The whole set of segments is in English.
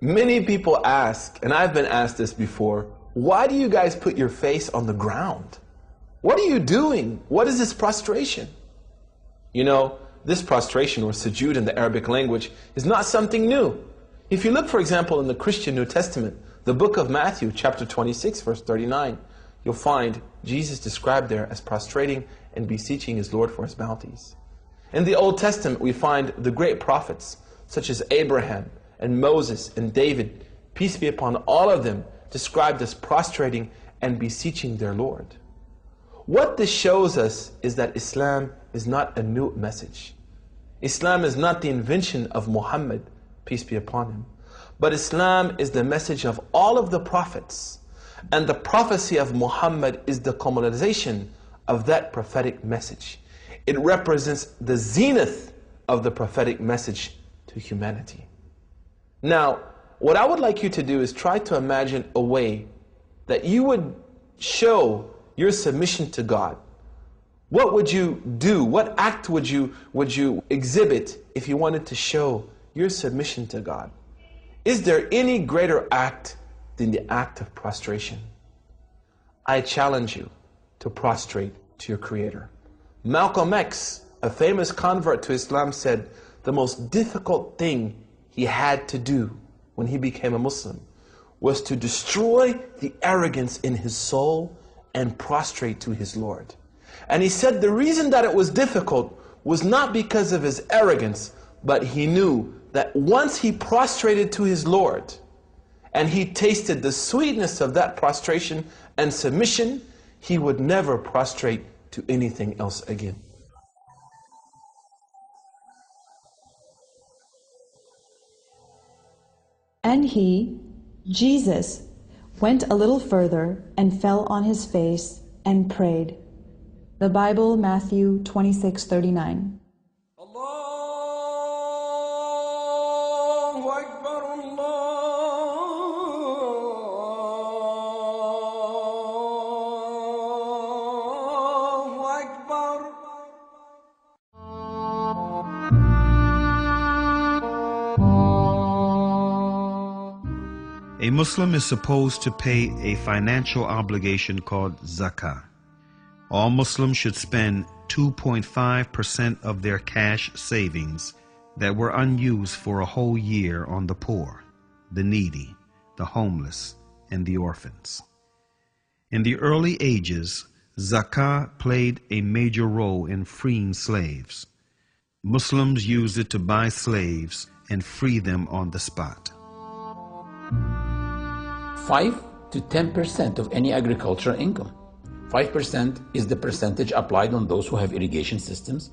Many people ask, and I've been asked this before, why do you guys put your face on the ground? What are you doing? What is this prostration? You know, this prostration, or sujood in the Arabic language, is not something new. If you look, for example, in the Christian New Testament, the book of Matthew, chapter 26, verse 39, you'll find Jesus described there as prostrating and beseeching his Lord for his bounties. In the Old Testament, we find the great prophets, such as Abraham and Moses and David, peace be upon all of them, described as prostrating and beseeching their Lord. What this shows us is that Islam is not a new message. Islam is not the invention of Muhammad, peace be upon him, but Islam is the message of all of the prophets, and the prophecy of Muhammad is the culmination of that prophetic message. It represents the zenith of the prophetic message to humanity. Now, what I would like you to do is try to imagine a way that you would show your submission to God. What would you do? What act would you exhibit if you wanted to show your submission to God? Is there any greater act than the act of prostration? I challenge you to prostrate to your Creator. Malcolm X, a famous convert to Islam, said the most difficult thing he had to do when he became a Muslim was to destroy the arrogance in his soul and prostrate to his Lord. And he said the reason that it was difficult was not because of his arrogance, but he knew that once he prostrated to his Lord and he tasted the sweetness of that prostration and submission, he would never prostrate to anything else again. And he, Jesus, went a little further and fell on his face and prayed. The Bible, Matthew 26:39. Allahu Akbar, Allahu Akbar. A Muslim is supposed to pay a financial obligation called zakah. All Muslims should spend 2.5% of their cash savings that were unused for a whole year on the poor, the needy, the homeless, and the orphans. In the early ages, zakah played a major role in freeing slaves. Muslims used it to buy slaves and free them on the spot. 5 to 10% of any agricultural income. 5% is the percentage applied on those who have irrigation systems.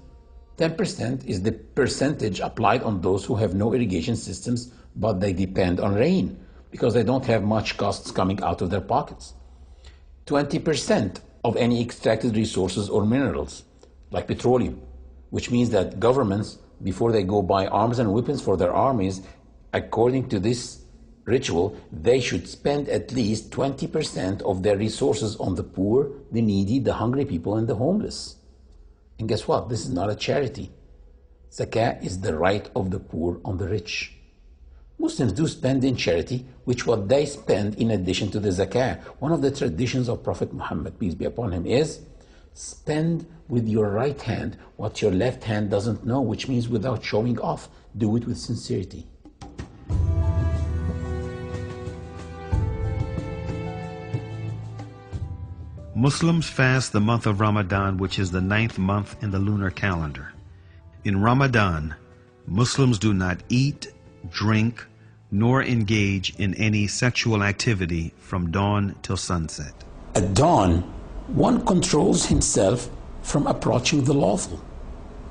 10% is the percentage applied on those who have no irrigation systems, but they depend on rain because they don't have much costs coming out of their pockets. 20% of any extracted resources or minerals, like petroleum, which means that governments, before they go buy arms and weapons for their armies, according to this ritual, they should spend at least 20% of their resources on the poor, the needy, the hungry people, and the homeless. And guess what? This is not a charity. Zakah is the right of the poor on the rich. Muslims do spend in charity, which what they spend in addition to the zakah. One of the traditions of Prophet Muhammad, peace be upon him, is spend with your right hand what your left hand doesn't know, which means without showing off. Do it with sincerity. Muslims fast the month of Ramadan, which is the 9th month in the lunar calendar. In Ramadan, Muslims do not eat, drink, nor engage in any sexual activity from dawn till sunset. At dawn, one controls himself from approaching the lawful,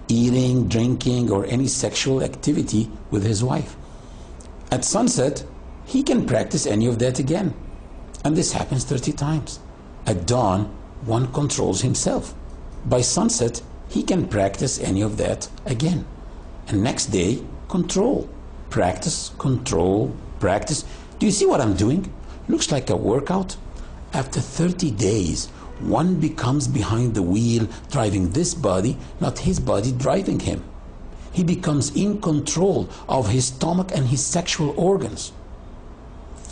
eating, drinking, or any sexual activity with his wife. At sunset, he can practice any of that again, and this happens 30 times. At dawn, one controls himself. By sunset, he can practice any of that again. And next day, control. Practice, control, practice. Do you see what I'm doing? Looks like a workout. After 30 days, one becomes behind the wheel, driving this body, not his body driving him. He becomes in control of his stomach and his sexual organs.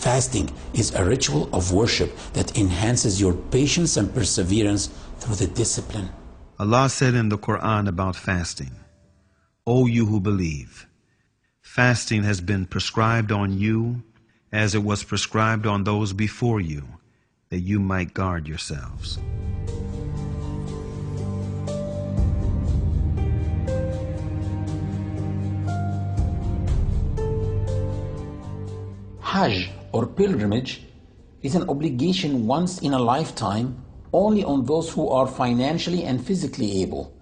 Fasting is a ritual of worship that enhances your patience and perseverance through the discipline. Allah said in the Quran about fasting, O you who believe, fasting has been prescribed on you as it was prescribed on those before you, that you might guard yourselves. Hajj, or pilgrimage, is an obligation once in a lifetime only on those who are financially and physically able.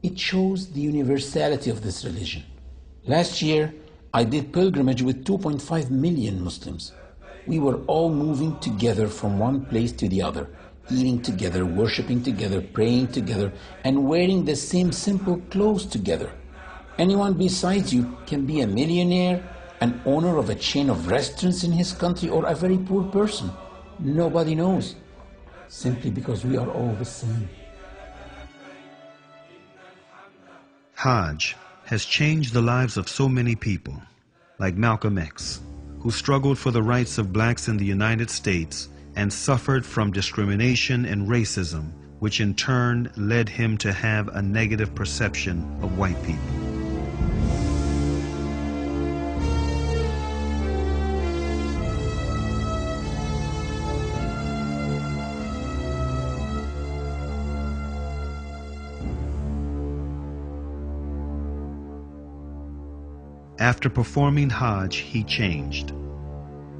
It shows the universality of this religion. Last year, I did pilgrimage with 2.5 million Muslims. We were all moving together from one place to the other, eating together, worshiping together, praying together, and wearing the same simple clothes together. Anyone besides you can be a millionaire, an owner of a chain of restaurants in his country, or a very poor person. Nobody knows, simply because we are all the same. Hajj has changed the lives of so many people, like Malcolm X, who struggled for the rights of blacks in the United States and suffered from discrimination and racism, which in turn led him to have a negative perception of white people. After performing Hajj, he changed.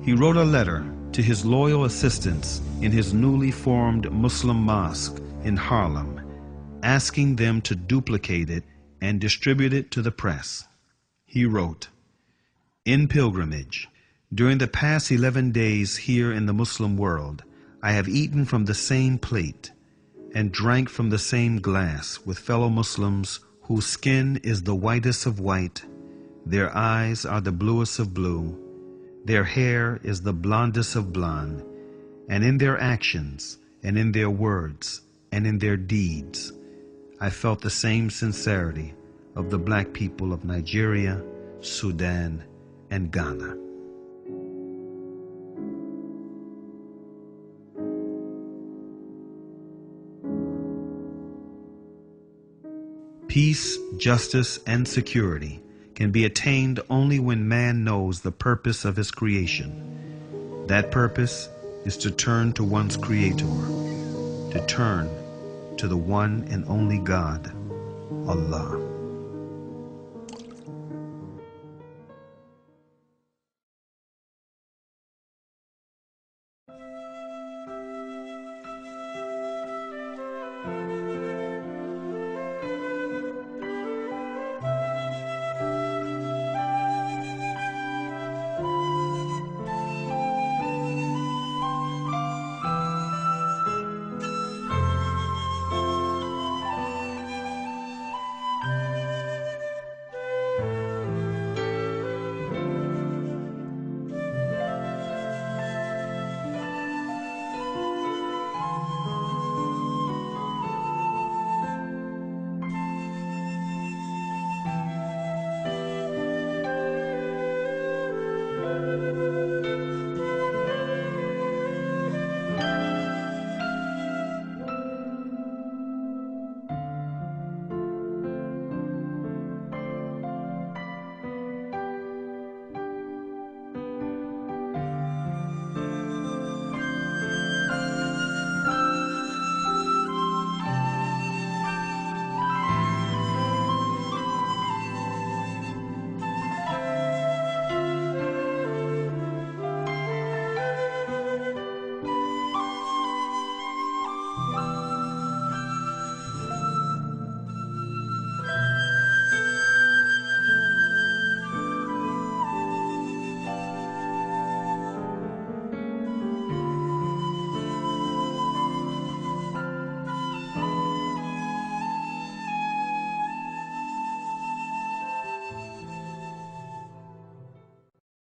He wrote a letter to his loyal assistants in his newly formed Muslim mosque in Harlem, asking them to duplicate it and distribute it to the press. He wrote, "In pilgrimage, during the past 11 days here in the Muslim world, I have eaten from the same plate and drank from the same glass with fellow Muslims whose skin is the whitest of white, their eyes are the bluest of blue, their hair is the blondest of blonde, and in their actions, and in their words, and in their deeds, I felt the same sincerity of the black people of Nigeria, Sudan, and Ghana." Peace, justice, and security can be attained only when man knows the purpose of his creation. That purpose is to turn to one's Creator, to turn to the one and only God, Allah.